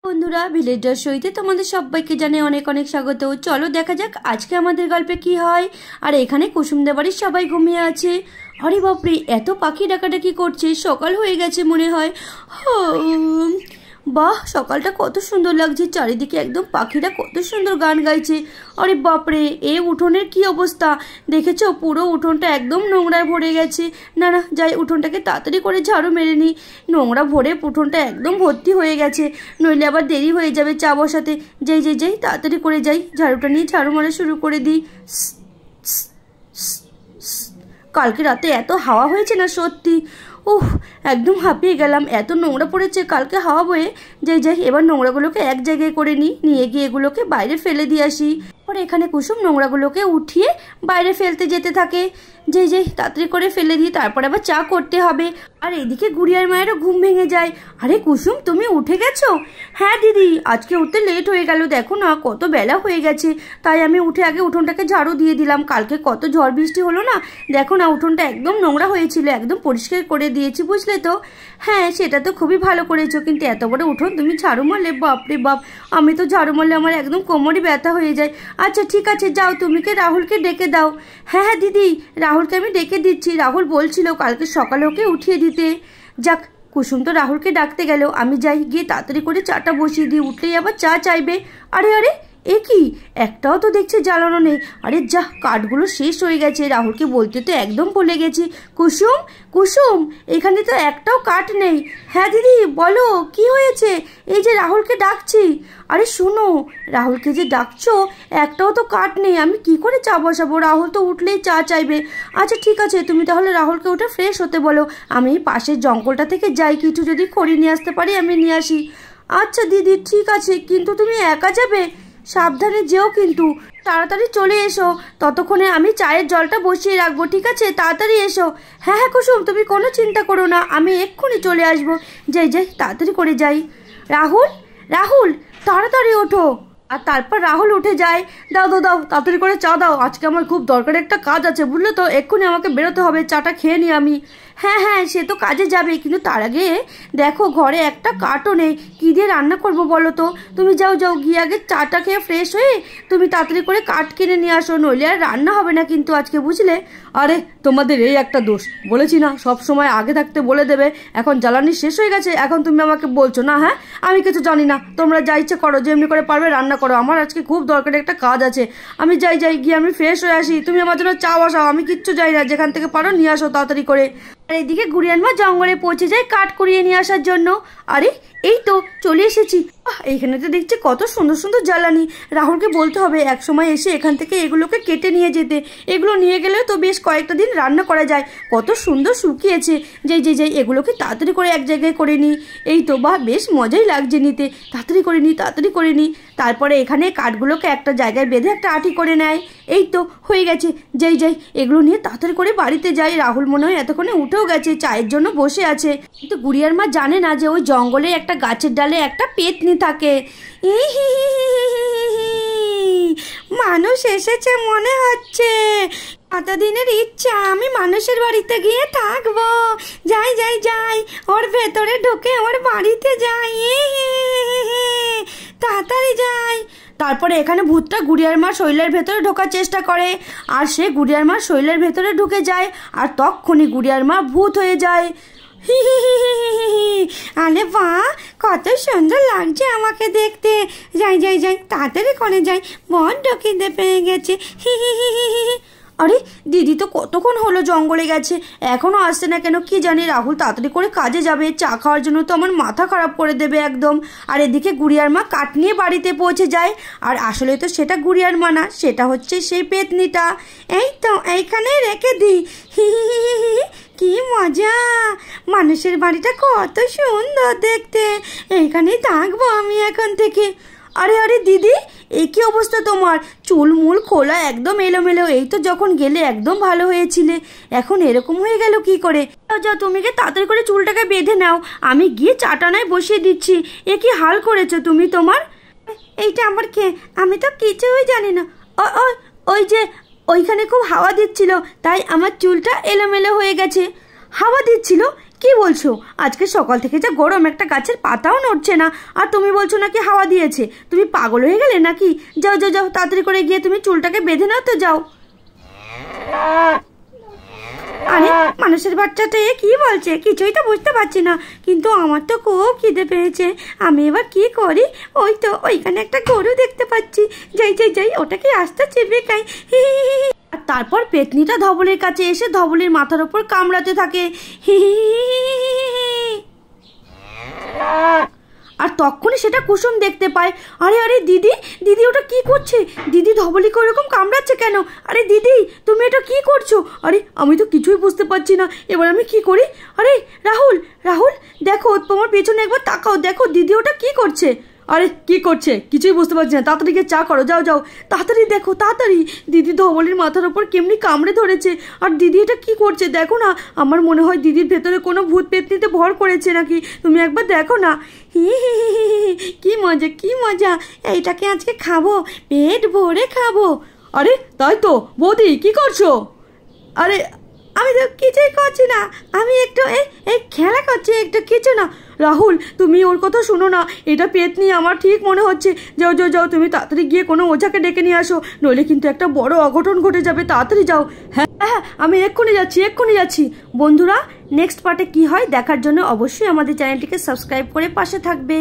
বন্ধুরা ভিলেজার শোতে তোমাদের সবাইকে জানাই অনেক অনেক স্বাগত। চলো দেখা যাক আজকে আমাদের গল্পে কি হয়। আর এখানে কুসুমদের বাড়ির সবাই ঘুমিয়ে আছে। আরে বাপরে, এত পাখি ডাকাডাকি করছে, সকাল হয়ে গেছে মনে হয়। বাহ, সকালটা কত সুন্দর লাগছে, চারিদিকে একদম পাখিরা কত সুন্দর গান গাইছে। আরে বাপরে, এই উঠোনের কি অবস্থা দেখেছো? পুরো উঠোনটা একদম নোংরায় ভরে গেছে। না না, যাই উঠোনটাকে তাড়াতাড়ি করে ঝাড়ু মেরে নিই। নোংরা ভরে উঠোনটা একদম ভর্তি হয়ে গেছে, নইলে আবার দেরি হয়ে যাবে চা বসাতে। যাই তাড়াতাড়ি করে যাই, ঝাড়ুটা নিয়ে ঝাড়ু মারা শুরু করে দিই। কালকে রাতে এত হাওয়া হয়েছে না সত্যি, একদম হাঁপিয়ে গেলাম। এত নোংরা পড়েছে কালকে হাওয়া বয়ে। যাই এবার নোংরাগুলোকে এক জায়গায় করে নিয়ে গিয়ে এগুলোকে বাইরে ফেলে দিয়ে আসি। পরে এখানে কুসুম নোংরাগুলোকে উঠিয়ে বাইরে ফেলতে যেতে থাকে। যাই তাড়াতাড়ি করে ফেলে দিই, তারপর আবার চা করতে হবে। আর এদিকে গুড়িয়ার মায়েরও ঘুম ভেঙে যায়। আরে কুসুম, তুমি উঠে গেছো? হ্যাঁ দিদি, আজকে উঠতে লেট হয়ে গেল, দেখো না কত বেলা হয়ে গেছে। তাই আমি উঠে আগে উঠোনটাকে ঝাড়ু দিয়ে দিলাম। কালকে কত ঝড় বৃষ্টি হলো না, দেখো না উঠোনটা একদম নোংরা হয়েছিল, একদম পরিষ্কার করে দিয়েছি, বুঝলে তো? হ্যাঁ, সেটা তো খুবই ভালো করেছো, কিন্তু এত বড় উঠোন তুমি ঝাড়ু মারলে? বাপরে বাপ, আমি তো ঝাড়ু মারলে আমার একদম কোমরে ব্যথা হয়ে যায়। আচ্ছা ঠিক আছে, যাও তুমি রাহুলকে ডেকে দাও। হ্যাঁ দিদি, রাহুলকে আমি ডেকে দিচ্ছি। রাহুল বলছিল কালকে সকালে ওকে উঠিয়ে দিতে। যাক, কুসুম তো রাহুলকে ডাকতে গেল, আমি যাই গিয়ে তাড়াতাড়ি করে চাটা বসিয়ে দিই, উঠলেই আবার চা চাইবে। আরে এ কি, একটাও তো দেখছি জ্বালানো নেই। আরে যা, কাঠগুলো শেষ হয়ে গেছে, রাহুলকে বলতে তো একদম ভুলে গেছি। কুসুম, এখানে তো একটাও কাঠ নেই। হ্যাঁ দিদি বলো, কি হয়েছে? এই যে রাহুলকে ডাকছি। আরে শোনো, রাহুলকে যে ডাকছো, একটাও তো কাঠ নেই, আমি কি করে চা বসাবো? রাহুল তো উঠলেই চা চাইবে। আচ্ছা ঠিক আছে, তুমি তাহলে রাহুলকে উঠে ফ্রেশ হতে বলো, আমি পাশের জঙ্গলটা থেকে যাই, কিছু যদি খড়ি নিয়ে আসতে পারি আমি নিয়ে আসি। আচ্ছা দিদি ঠিক আছে, কিন্তু তুমি একা যাবে? সাবধানে যেও, কিন্তু তাড়াতাড়ি চলে এসো। ততক্ষণে আমি চায়ের জলটা বসিয়ে রাখবো, ঠিক আছে? তাড়াতাড়ি এসো। হ্যাঁ কুসুম, তুমি কোনো চিন্তা করো না, আমি এক্ষুনি চলে আসবো। যাই তাড়াতাড়ি করে যাই। রাহুল তাড়াতাড়ি ওঠো। আর তারপর রাহুল উঠে যায়। দাও তাড়াতাড়ি করে চা দাও, আজকে আমার খুব দরকারি একটা কাজ আছে, বুঝলে তো? এক্ষুনি আমাকে বেরোতে হবে, চাটা খেয়ে নিই আমি। হ্যাঁ সে তো কাজে যাবে, কিন্তু তার আগে দেখো ঘরে একটা কাঠও নেই, কী দিয়ে রান্না করবো বলো তো? তুমি যাও গিয়ে আগে চাটা খেয়ে ফ্রেশ হয়ে তুমি তাড়াতাড়ি করে কাঠ কিনে নিয়ে আসো, নইলে আর রান্না হবে না কিন্তু আজকে, বুঝলে? আরে তোমাদের এই একটা দোষ, বলেছি না সব সময় আগে থাকতে বলে দেবে। এখন জ্বালানি শেষ হয়ে গেছে, এখন তুমি আমাকে বলছো না? হ্যাঁ, আমি কিছু জানি না, তোমরা যা ইচ্ছে করো, যেমনি করে পারবে রান্না করো। আমার আজকে খুব দরকারি একটা কাজ আছে, আমি যাই গিয়ে আমি ফ্রেশ হয়ে আসি। তুমি আমার জন্য চা বসাও, আমি কিচ্ছু যাই না, যেখান থেকে পারো নিয়ে আসো তাড়াতাড়ি করে। আর এদিকে গুড়িয়ার মা জঙ্গলে পৌঁছে যায় কাঠ কুড়িয়ে নিয়ে আসার জন্য। আরে এই তো চলে এসেছি। এইখানে তো দেখছি কত সুন্দর সুন্দর জ্বালানি। রাহুলকে বলতে হবে এক সময় এসে এখান থেকে এগুলোকে কেটে নিয়ে যেতে, এগুলো নিয়ে গেলেও তো বেশ কয়েকটা দিন রান্না করা যায়। কত সুন্দর শুকিয়েছে। যাই এগুলোকে তাড়াতাড়ি করে এক জায়গায় করে নিই। এই তো, বাহ, বেশ মজাই লাগছে নিতে। তাড়াতাড়ি করে নিই। তারপরে এখানে কাঠগুলোকে একটা জায়গায় বেঁধে একটা আঁটি করে নেয়। এই তো হয়ে গেছে। যাই এগুলো নিয়ে তাড়াতাড়ি করে বাড়িতে যাই। রাহুল মনে হয় এতক্ষণে উঠেও গেছে, চায়ের জন্য বসে আছে। কিন্তু গুড়িয়ার মা জানে না যে ওই জঙ্গলে একটা গাছের ডালে একটা পেতনি থাকে। মানুষ এসেছে মনে হচ্ছে, কতদিনের ইচ্ছা আমি মানুষের বাড়িতে গিয়ে থাকবো। যাই ওর ভেতরে ঢুকে ওর বাড়িতে যাই, তাড়াতাড়ি যাই। তারপরে এখানে ভূতটা গুড়িয়ার মার শরীরের ভেতরে ঢোকার চেষ্টা করে, আর সে গুড়িয়ার মার শরীরের ভেতরে ঢুকে যায়, আর তখনই গুড়িয়ার মা ভূত হয়ে যায়। আরে বাহ, কত সুন্দর লাগছে আমাকে দেখতে। যাই তাড়াতাড়ি করে যাই, বড্ড খিদে পেয়ে গেছে। আরে দিদি তো কতক্ষণ হলো জঙ্গলে গেছে, এখনো আসছে না কেন কি জানি? রাহুল তাড়াতাড়ি করে কাজে যাবে, চা খাওয়ার জন্য তো আমার মাথা খারাপ করে দেবে একদম। আর এদিকে গুড়িয়ার মা কাঠ নিয়ে বাড়িতে পৌঁছে যায়, আর আসলে তো সেটা গুড়িয়ার মা না, সেটা হচ্ছে সেই পেতনিটা। এই তো এইখানে রেখে দিই। কি মজা, মানুষের বাড়িটা কত সুন্দর দেখতে, এইখানেই থাকবো আমি এখন থেকে। আরে দিদি, এই কি অবস্থা তোমার? চুলমুল খোলা, একদম এলোমেলো। এই তো যখন গেলে একদম ভালো হয়েছিলে, এখন এরকম হয়ে গেল কি করে? যাও তুমি গিয়ে তাড়াতাড়ি করে চুলটাকে বেঁধে নাও, আমি গিয়ে চাটানায় বসিয়ে দিচ্ছি। এ কি হাল করেছো তুমি তোমার? এইটা আমার কে? আমি তো কিছুই জানি না। ওই যে ওইখানে খুব হাওয়া দিচ্ছিল, তাই আমার চুলটা এলোমেলো হয়ে গেছে। হাওয়া দিচ্ছিল? কি বলছো? আজকে সকাল থেকে যা গরম, একটা গাছের পাতাও নড়ছে না, আর তুমি বলছো নাকি হাওয়া দিয়েছে? তুমি পাগল হয়ে গেলে নাকি? যাও যাও যাও, তাড়াতাড়ি করে গিয়ে তুমি চুলটাকে বেঁধে নাও তো, যাও। আরে মানুষের বাচ্চাটা এ কি বলছে? কিছুই তো বুঝতে পারছি না, কিন্তু আমার তো খুব খিদে পেয়েছে। আমি এবার কি করি? ওই তো ওইখানে একটা গরু দেখতে পাচ্ছি, যাই যাই যাই, ওটাকে আস্তে চেপে খাই। আর তারপর পেতনিটা ধবলের কাছে এসে ধবলের মাথার ওপর কামড়াতে থাকে। আর তখনই সেটা কুসুম দেখতে পায়। আরে আরে দিদি, দিদি ওটা কি করছে? দিদি ধবলিকে ওরকম কামড়াচ্ছে কেন? আরে দিদি, তুমি এটা কি করছো? আরে আমি তো কিছুই বুঝতে পারছি না, এবার আমি কি করি? আরে রাহুল, রাহুল দেখো তোমার পেছনে একবার তাকাও, দেখো দিদি ওটা কি করছে। আরে কি করছে? কিছুই বুঝতে পারছি না, তাড়াতাড়ি গিয়ে চা করো, যাও যাও, তাড়াতাড়ি দেখো তাড়াতাড়ি। দিদি ধবলির মাথার ওপর কেমনি কামড়ে ধরেছে, আর দিদি এটা কি করছে দেখো না। আমার মনে হয় দিদির ভেতরে কোনো ভূত পেতনিতে ভর করেছে নাকি, তুমি একবার দেখো না। কি মজা, কি মজা, এইটাকে আজকে খাবো, পেট ভরে খাবো। আরে তাই তো বৌদি, কি করছো? আরে আমি তো কিছুই করছি না, আমি একটু এই খেলা করছি, একটু কিছু না। রাহুল তুমি ওর কথা শোনো না, এটা পেতনি আমার ঠিক মনে হচ্ছে। যাও যাও যাও, তুমি তাড়াতাড়ি গিয়ে কোনো ওঝাকে ডেকে নিয়ে আসো, নইলে কিন্তু একটা বড় অঘটন ঘটে যাবে, তাড়াতাড়ি যাও। হ্যাঁ হ্যাঁ, আমি এক্ষুনি যাচ্ছি, এক্ষুনি যাচ্ছি। বন্ধুরা, নেক্সট পার্টে কি হয় দেখার জন্য অবশ্যই আমাদের চ্যানেলটিকে সাবস্ক্রাইব করে পাশে থাকবে।